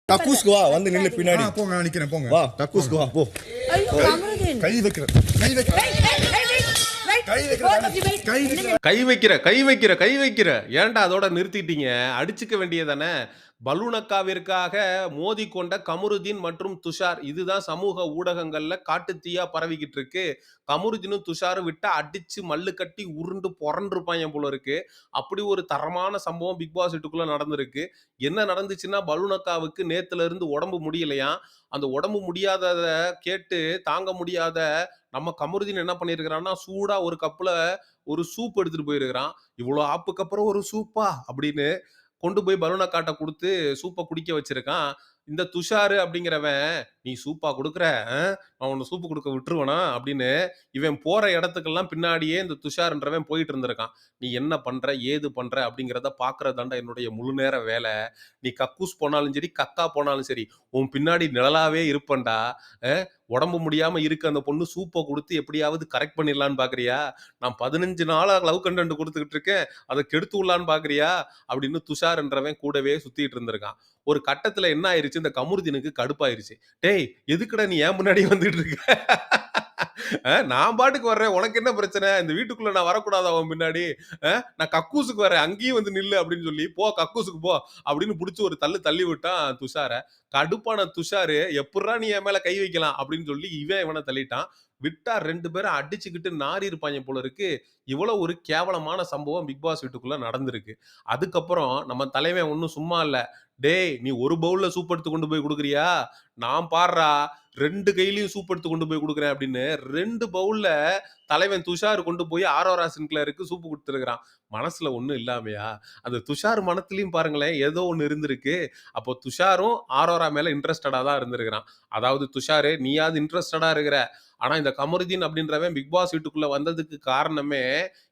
கக்கூஸ்க்கு வா, வந்து நில்லு பின்னாடி. போங்க, நான் நிக்கிறேன், போங்க. வா, கக்கூஸ்க்கு வா, போ. கை வைக்கிறேன், கை வைக்கிறேன், கை வைக்கிறேன், கை வைக்கிறேன். கை வைக்கிற ஏன்டா அதோட நிறுத்திட்டீங்க? அடிச்சுக்க வேண்டியதானே. பலூனக்காவிற்காக மோதிக்கொண்ட கமருதீன் மற்றும் துஷார், இதுதான் சமூக ஊடகங்கள்ல காட்டுத்தீயா பரவிக்கிட்டு இருக்கு. கமருதீனும் துஷாரும் விட்டா அடிச்சு மல்லு கட்டி உருண்டு புரண்டிருப்பாங்க போல இருக்கு. அப்படி ஒரு தரமான சம்பவம் பிக் பாஸ் வீட்டுக்குள்ள நடந்திருக்கு. என்ன நடந்துச்சுன்னா, பலூனக்காவுக்கு நேத்துல இருந்து உடம்பு முடியலையாம். அந்த உடம்பு முடியாதத கேட்டு தாங்க முடியாத நம்ம கமருதீன் என்ன பண்ணியிருக்கிறான்னா, சூடா ஒரு கப்ல ஒரு சூப் எடுத்துட்டு போயிருக்கிறான். இவ்வளோ ஆப்புக்கு அப்புறம் ஒரு சூப்பா அப்படின்னு கொண்டு போய் பலூனக்காட்ட குடுத்து சூப்ப குடிக்க வச்சிருக்கான். இந்த துஷாரு அப்படிங்கிறவன், "நீ சூப்பா குடுக்குற? நான் உன்ன சூப்பு குடுக்க விட்டுருவேனா?" அப்படின்னு இவன் போற இடத்துக்கெல்லாம் பின்னாடியே இந்த துஷார்ன்றவன் போயிட்டு இருந்திருக்கான். "நீ என்ன பண்ற? ஏது பண்ற?" அப்படிங்கிறத பார்க்கறது தான்டா என்னுடைய முழு நேர வேல. நீ கக்கூஸ் போனாலும் சரி, கக்கா போனாலும் சரி, உன் பின்னாடி நிழலாவே இருப்பேன்டா. அ உடம்பு முடியாம இருக்கு அந்த பொண்ணு, சூப்ப குடுத்து எப்படியாவது கரெக்ட் பண்ணிடலான்னு பார்க்குறியா? நான் 15 நாளா லவ் கன்டென்ட் குடுத்துக்கிட்டு இருக்கேன். அத கெடுத்து விடலான்னு பார்க்குறியா? அப்படின்னு துஷார்ன்றவன் கூடவே சுத்திட்டு இருந்திருக்கான். ஒரு கட்டத்துல என்ன ஆயிருச்சு, இந்த கமருதீனுக்கு கடுப்பாயிருச்சு. "டேய், எதுக்குடா நீ என் முன்னாடியே வந்துட்டு இருக்க? நான் பாட்டுக்கு வர்றேன். உனக்கு என்ன பிரச்சனை? இந்த வீட்டுக்குள்ள நான் வரக்கூடாதா உன் பின்னாடி? நான் கக்கூசுக்கு வரேன். அங்கேயும் வந்து நில்லு" அப்படின்னு சொல்லி, "போ கக்கூசுக்கு போ" அப்படின்னு புடிச்சு ஒரு தள்ளு தள்ளி விட்டான் துஷார. கடுப்பான துஷாரு, "எப்புட்றா நீ என் மேல கை வைக்கலாம்?" அப்படின்னு சொல்லி இவன தள்ளிட்டான். விட்டா 2 பேரும் அடிச்சுக்கிட்டு நாறி இருப்பாய்ங்க போல இருக்கு. இவ்வளவு ஒரு கேவலமான சம்பவம் பிக் பாஸ் வீட்டுக்குள்ள நடந்திருக்கு. அதுக்கப்புறம் நம்ம தலைவன் ஒண்ணும் சும்மா இல்ல. "டேய், நீ ஒரு பவுல்ல சூப் எடுத்து கொண்டு போய் குடுக்குறியா? நான் பார்றா 2 கையிலயும் சூப் எடுத்து கொண்டு போய் குடுக்குறேன்" அப்படின்னு 2 பவுல்ல தலைவன் துஷார் கொண்டு போய் ஆரோரா சின்க்ளேருக்கு சூப்பு குடுத்துருக்கான். மனசுல ஒண்ணும் இல்லாமயா? அந்த துஷார் மனத்திலயும் பாருங்களேன், ஏதோ ஒண்ணு இருந்திருக்கு. அப்போ துஷாரும் ஆரோரா மேல இன்ட்ரஸ்டடா தான் இருந்திருக்கிறான். அதாவது, "துஷாரு, நீயாவது இன்ட்ரஸ்டடா இருக்கிற. ஆனா இந்த கமருதீன் அப்படின்றவன் பிக் பாஸ் வீட்டுக்குள்ள வந்ததுக்கு காரணமே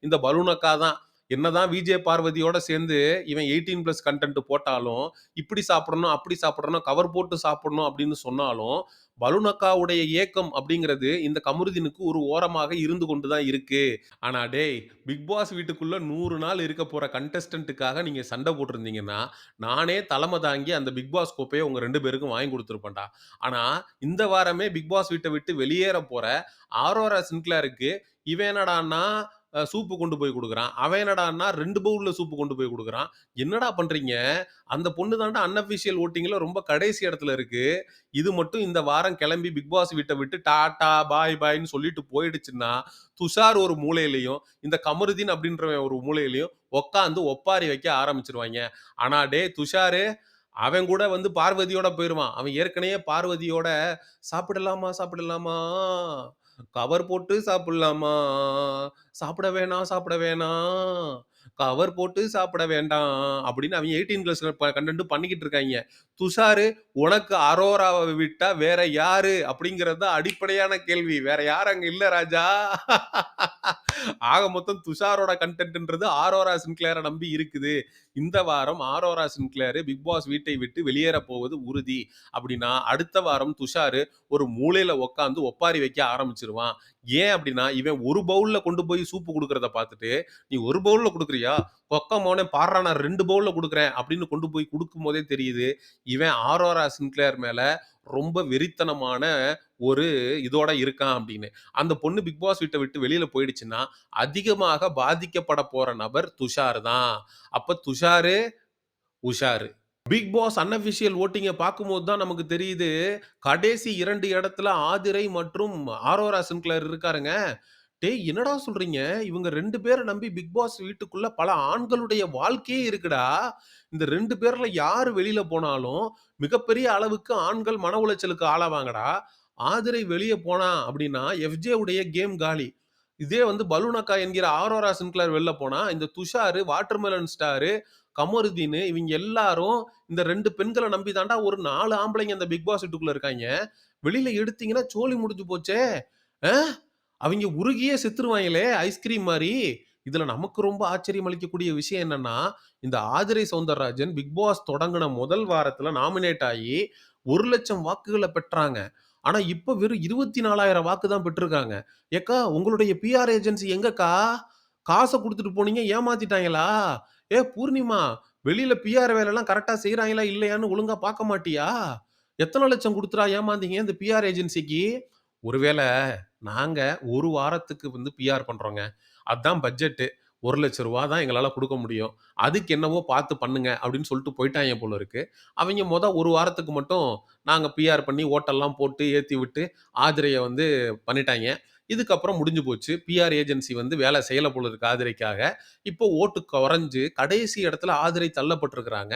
இந்த பலூனக்கா தான். என்னதான் விஜே பார்வதியோட சேர்ந்து இவன் 18+ கண்டென்ட் போட்டாலும், இப்படி சாப்பிடணும், அப்படி சாப்பிடணும், கவர் போட்டு சாப்பிடணும் அப்படின்னு சொன்னாலும், பலூனக்காவுடைய ஏக்கம் அப்படிங்கிறது இந்த கமருதீனுக்கு ஒரு ஓரமாக இருந்து கொண்டு தான் இருக்கு. ஆனா டேய், பிக் பாஸ் வீட்டுக்குள்ள 100 நாள் இருக்க போற கண்டஸ்டன்ட்டுக்காக நீங்க சண்டை போட்டிருந்தீங்கன்னா, நானே தலைமை தாங்கி அந்த பிக் பாஸ் கோப்பைய உங்க 2 பேருக்கும் வாங்கி குடுத்துருப்பேன்டா. ஆனா இந்த வாரமே பிக் பாஸ் வீட்ட விட்டு வெளியேற போற ஆரோரா சின்க்ளேருக்கு இவன் என்னடான்னா சூப்பு கொண்டு போய் குடுக்குறான். அவன் என்னடான்னா 2 பவுல்ல சூப்பு கொண்டு போய் குடுக்குறான். என்னடா பண்றீங்க? அந்த பொண்ணு தான்டா அன்அஃபிஷியல் வோட்டிங்ல ரொம்ப கடைசி இடத்துல இருக்கு. இது மட்டும் இந்த வாரம் கிளம்பி பிக் பாஸ் வீட்ட விட்டு டாடா, பாய் பாய்ன்னு சொல்லிட்டு போயிடுச்சுன்னா, துஷார் ஒரு மூலையிலயும், இந்த கமருதீன் அப்படின்றவன் ஒரு மூலையிலயும் உட்கார்ந்து ஒப்பாரி வைக்க ஆரம்பிச்சுருவாய்ங்க. ஆனா டேய் துஷாரு, அவன் கூட வந்து பார்வதியோட போயிருவான். அவன் ஏற்கனவே பார்வதியோட "சாப்பிடலாமா, சாப்பிடலாமா? கவர் போட்டு சாப்பிடலாமா? சாப்பிட வேணாம், சாப்பிட வேணாம். கவர் போட்டு சாப்பிட வேண்டாம்" அப்படின்னு அவங்க 18+ கன்டென்ட் பண்ணிக்கிட்டு இருக்காய்ங்க. துஷாரு, "உனக்கு அரோராவ விட்டா வேற யாரு?" அப்படிங்கிறது தான் அடிப்படையான கேள்வி. வேற யாரும் அங்க இல்ல ராஜா. ஆக மொத்தம் துஷாரோட கன்டென்ட்ன்றது ஆரோரா சின்க்ளேர நம்பி இருக்குது. இந்த வாரம் ஆரோரா சின்க்ளேர் பிக் பாஸ் வீட்டை விட்டு வெளியேற போவது உறுதி. அப்படின்னா அடுத்த வாரம் துஷாரு ஒரு மூலையில உட்கார்ந்து ஒப்பாரி வைக்க ஆரம்பிச்சிருவான். ஏன் அப்படின்னா, இவன் ஒரு பவுல்ல கொண்டு போய் சூப்பு குடுக்கறத பார்த்துட்டு, "நீ ஒரு பவுல்ல குடுக்குறியா? கொக்க மோனே பார்றா, நான் 2 பவுல்ல குடுக்குறேன்" அப்படின்னு கொண்டு போய் குடுக்கும்போதே தெரியுது, இவன் ஆரோரா சின்க்ளேர் மேல ரொம்ப வெறித்தனமான ஒரு இதோட இருக்கான் அப்படின்னு. அந்த பொண்ணு பிக் பாஸ் வீட்ட விட்டு வெளியில போயிடுச்சுன்னா, அதிகமாக பாதிக்கப்பட போற நபர் துஷார் தான். அப்ப துஷாரு, உஷாரு. பிக் பாஸ் அன்அஃபிஷியல் வோட்டிங்க பார்க்கும்போது தான் நமக்கு தெரியுது, கடைசி 2 இடத்துல ஆதிரை மற்றும் ஆரோரா சின்க்ளேர் இருக்காருங்க. டேய், என்னடா சொல்றீங்க? இவங்க 2 பேர நம்பி பிக் பாஸ் வீட்டுக்குள்ள பல ஆண்களுடைய வாழ்க்கையே இருக்குடா. இந்த 2 பேர்ல யாரு வெளியில போனாலும், மிகப்பெரிய அளவுக்கு ஆண்கள் மன உளைச்சலுக்கு ஆளாவாங்கடா. ஆதிரை வெளிய போனா அப்படின்னா, எஃப்ஜே உடைய கேம் காலி. இதே வந்து பலூனக்கா என்கிற ஆரோரா சின்க்ளேர் வெளில போனா, இந்த துஷாரு, வாட்டர்மெலன் ஸ்டாரு, கமருதீனு இவங்க எல்லாரும் இந்த 2 பெண்கள நம்பி தான்டா ஒரு 4 ஆம்பளைங்க அந்த பிக் பாஸ் வீட்டுக்குள்ள இருக்காய்ங்க. வெளியில எடுத்தீங்கன்னா சோலி முடிஞ்சு போச்சே. அ அவிங்க உருகியே செத்துருவாங்களே ஐஸ்கிரீம் மாரி. இதுல நமக்கு ரொம்ப ஆச்சரியம் அளிக்கக்கூடிய விஷயம் என்னன்னா, இந்த ஆதிரை சௌந்தரராஜன் பிக் பாஸ் தொடங்குன முதல் வாரத்துல நாமினேட் ஆயி 1,00,000 வாக்குகள பெற்றாங்க. ஆனா இப்ப வெறும் 24,000 வாக்கு தான் பெற்றிருக்காங்க. "ஏக்கா, உங்களுடைய பிஆர் ஏஜென்சி எங்கக்கா? காச குடுத்துட்டு போனீங்க, ஏமாத்திட்டாங்களா? ஏ பூர்ணிமா, வெளியில பிஆர் வேலைலாம் கரெக்ட்டா செய்றாங்களா, இல்லையான்னு ஒழுங்கா பார்க்க மாட்டியா? எத்தன லட்சம் குடுத்துடா ஏமாந்தீங்க இந்த பிஆர் ஏஜென்சிக்கு? ஒருவேள நாங்க 1 வாரத்துக்கு வந்து பிஆர் பண்றோங்க. அதான் பட்ஜெட்டு. ரூ. 1,00,000 தான் எங்களால குடுக்க முடியும். அதுக்கு என்னவோ பார்த்து பண்ணுங்க அப்படின்னு சொல்லிட்டு போயிட்டாய்ங்க போல இருக்கு. அவைங்க 1 வாரத்துக்கு மட்டும் நாங்க பிஆர் பண்ணி ஓட்டெல்லாம் போட்டு ஏத்தி விட்டு ஆதிரைய வந்து பண்ணிட்டாய்ங்க. இதுக்கப்புறம் முடிஞ்சு போச்சு. பிஆர் ஏஜென்சி வந்து வேலை செய்யல போல இருக்கு ஆதிரைக்காக. இப்போ ஓட்டு குறைஞ்சு கடைசி இடத்துல ஆதிரை தள்ளப்பட்டிருக்கிறாங்க.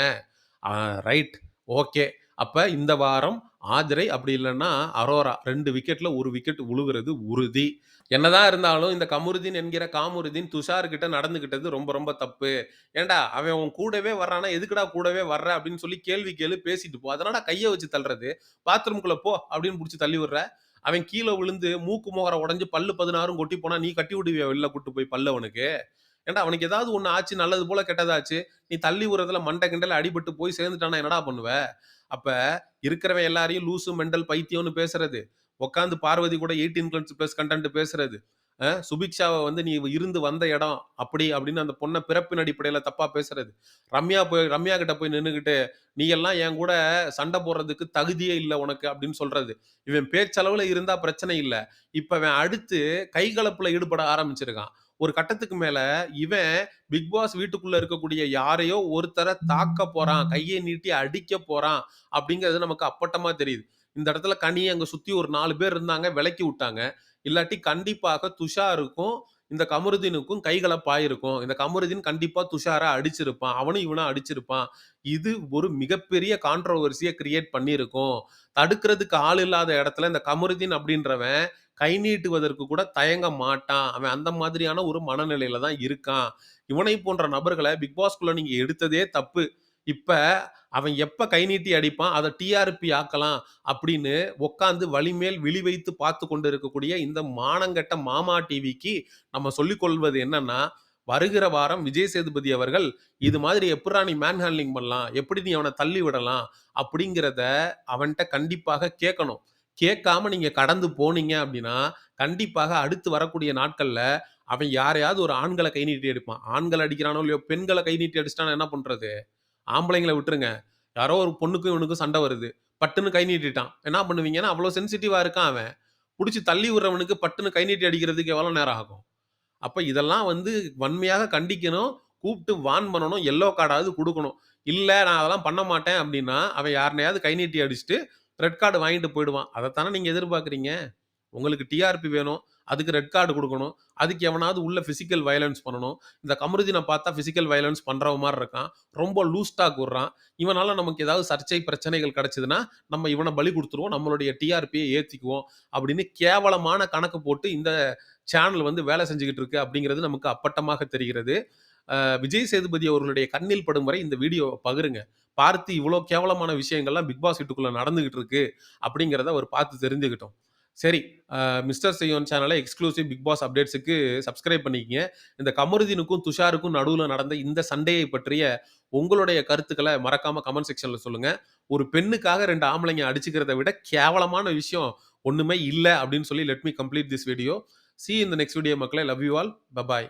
ஆ ரைட். ஓகே. அப்ப இந்த வாரம் ஆதிரை அப்படி இல்லன்னா அரோரா 2 விக்கெட்ல 1 விக்கெட் விழுகுறது உறுதி. என்னதான் இருந்தாலும் இந்த கமருதீன் என்கிற காமருதீன் துஷார் கிட்ட நடந்துகிட்டது ரொம்ப ரொம்ப தப்பு. ஏன்டா அவன் உன் கூடவே வர்றான்னா, எதுக்குடா கூடவே வர்ற அப்படின்னு சொல்லி கேள்வி கேளு பேசிட்டு போ. அதனடா கைய வச்சு தள்ளுறது. பாத்ரூம்குள்ள போ அப்படின்னு புடிச்சு தள்ளி விடுற. அவன் கீழ விழுந்து மூக்கு மோகரம் உடைஞ்சு பல்லு 16ம் கொட்டி போனா நீ கட்டி விடுவியா வெளில கூட்டு போய் பல்ல அவனுக்கு? ஏன்டா அவனுக்கு ஏதாவது ஒண்ணு ஆச்சு நல்லது போல கெட்டதாச்சு. நீ தள்ளி விடுறதுல மண்டை கிண்டல அடிபட்டு போய் சேர்ந்துட்டான்னா என்னடா பண்ணுவ? அப்ப இருக்கிறவன் எல்லாரையும் லூசு, மெண்டல், பைத்தியம்னு பேசுறது. உட்கார்ந்து பார்வதி கூட 18+ கன்டென்ட் பேசுறது. சுபிக்ஷாவ வந்து நீ இருந்து வந்த இடம் அப்படி அப்படின்னு அந்த பொண்ண பிறப்பின் அடிப்படையில தப்பா பேசுறது. ரம்யா கிட்ட போய் நின்னுகிட்டு, "நீ எல்லாம் என் கூட சண்டை போடுறதுக்கு தகுதியே இல்ல உனக்கு" அப்படின்னு சொல்றது. இவன் பேச்சளவுல இருந்தா பிரச்சனை இல்ல. இப்ப இவன் அடுத்து கைகலப்புல ஈடுபட ஆரம்பிச்சிருக்கான். ஒரு கட்டத்துக்கு மேல இவன் பிக் பாஸ் வீட்டுக்குள்ள இருக்கக்கூடிய யாரையோ ஒருத்தர தாக்க போறான், கையை நீட்டி அடிக்க போறான் அப்படிங்கிறது நமக்கு அப்பட்டமா தெரியுது. இந்த இடத்துல கனி அங்க சுத்தி ஒரு 4 பேர் இருந்தாங்க, விலக்கி விட்டாங்க. இல்லாட்டி கண்டிப்பாக துஷாருக்கும், இந்த கமருதீனுக்கும் கைகலப்பாயிருக்கும். இந்த கமருதீன் கண்டிப்பா துஷார அடிச்சிருப்பான். அவனும் இவனும் அடிச்சிருப்பான். இது ஒரு மிகப்பெரிய கான்ட்ரோவர்சிய கிரியேட் பண்ணியிருக்கும். தடுக்கிறதுக்கு ஆள் இல்லாத இடத்துல இந்த கமருதீன் அப்படின்றவன் கை நீட்டுவதற்கு கூட தயங்க மாட்டான். அவன் அந்த மாதிரியான ஒரு மனநிலையில தான் இருக்கான். இவனை போன்ற நபர்கள பிக் பாஸ்குள்ள நீங்க எடுத்ததே தப்பு. இப்ப அவன் எப்ப கை நீட்டி அடிப்பான், அத டிஆர்பி ஆக்கலாம் அப்படின்னு உட்கார்ந்து வலிமேல் விழி வைத்து பார்த்து கொண்டு இருக்கக்கூடிய இந்த மானங்கெட்ட மாமா டிவிக்கு நம்ம சொல்லிக் கொள்வது என்னன்னா, வருகிற வாரம் விஜய் சேதுபதி அவர்கள் இது மாதிரி எப்புட்றா நீ மேன் ஹேண்ட்லிங் பண்ணலாம்? எப்படி நீ அவன தள்ளி விடலாம்? அப்படிங்கிறத அவன்ட்ட கண்டிப்பாக கேட்கணும். கேட்காம நீங்க கடந்து போனீங்க அப்படின்னா, கண்டிப்பாக அடுத்து வரக்கூடிய நாட்கள்ல அவன் யாரையாவது ஒரு ஆண்கள கை நீட்டி அடிப்பான். ஆண்கள் அடிக்கிறானோ இல்லையோ, பெண்கள கை நீட்டி அடிச்சுட்டான்னா என்ன பண்றது? ஆம்பளைங்கள விட்டுருங்க. யாரோ ஒரு பொண்ணுக்கும் இவனுக்கும் சண்டை வருது. பட்டுன்னு கை நீட்டிட்டான். என்ன பண்ணுவீங்கன்னா, அவ்வளோ சென்சிட்டிவா இருக்கான் அவன். புடிச்சு தள்ளி விடுறவனுக்கு பட்டுன்னு கை நீட்டி அடிக்கிறதுக்கு எவ்வளோ நேரம் ஆகும்? அப்ப இதெல்லாம் வந்து வன்மையாக கண்டிக்கணும். கூப்ட்டு வார்ன் பண்ணணும். எல்லோ கார்டாவது குடுக்கணும். இல்ல நான் அதெல்லாம் பண்ண மாட்டேன் அப்டின்னா, அவன் யாருனையாவது கை நீட்டி அடிச்சுட்டு, ரெட் கார்டு வாங்கிட்டு போயிடுவான். அதத்தானே நீங்க எதிர்பார்க்கிறீங்க? உங்களுக்கு டிஆர்பி வேணும். அதுக்கு ரெட் கார்டு குடுக்கணும். அதுக்கு எவனாவது உள்ள பிசிக்கல் வயலன்ஸ் பண்ணணும். இந்த கமருதீன பார்த்தா பிசிக்கல் வயலன்ஸ் பண்றவன் மாரி இருக்கான். ரொம்ப லூஸ் டாக் விடுறான். இவனால நமக்கு ஏதாவது சர்ச்சை, பிரச்சனைகள் கிடைச்சதுன்னா, நம்ம இவன பலி குடுத்துருவோம். நம்மளுடைய டிஆர்பிய ஏத்திக்குவோம். அப்படின்னு கேவலமான கணக்கு போட்டு இந்த சேனல் வந்து வேலை செஞ்சுகிட்டு இருக்கு அப்படிங்கிறது நமக்கு அப்பட்டமாக தெரிகிறது. விஜய் சேதுபதி அவர்களுடைய கண்ணில் படும் வரை இந்த வீடியோவ பகிருங்க. பார்த்து இவ்வளோ கேவலமான விஷயங்கள்லாம் பிக் பாஸ் வீட்டுக்குள்ள நடந்துகிட்டு இருக்கு அப்படிங்கிறத அவர் பார்த்து தெரிஞ்சுக்கட்டும். சரி, மிஸ்டர் செய்யோன் சேனல எக்ஸ்க்ளூசிவ் பிக் பாஸ் அப்டேட்ஸ்க்கு சப்ஸ்கிரைப் பண்ணிக்கங்க. இந்த கமருதீனுக்கும், துஷாருக்கும் நடுவுல நடந்த இந்த சண்டையை பற்றிய உங்களுடைய கருத்துக்கள மறக்காம கமெண்ட் செக்ஷன்ல சொல்லுங்க. ஒரு பெண்ணுக்காக 2 ஆம்பளைங்க அடிச்சுக்கிறத விட கேவலமான விஷயம் ஒண்ணுமே இல்ல அப்படின்னு சொல்லி let me complete this video. See you in the next video மக்களே. Love you all. Bye bye.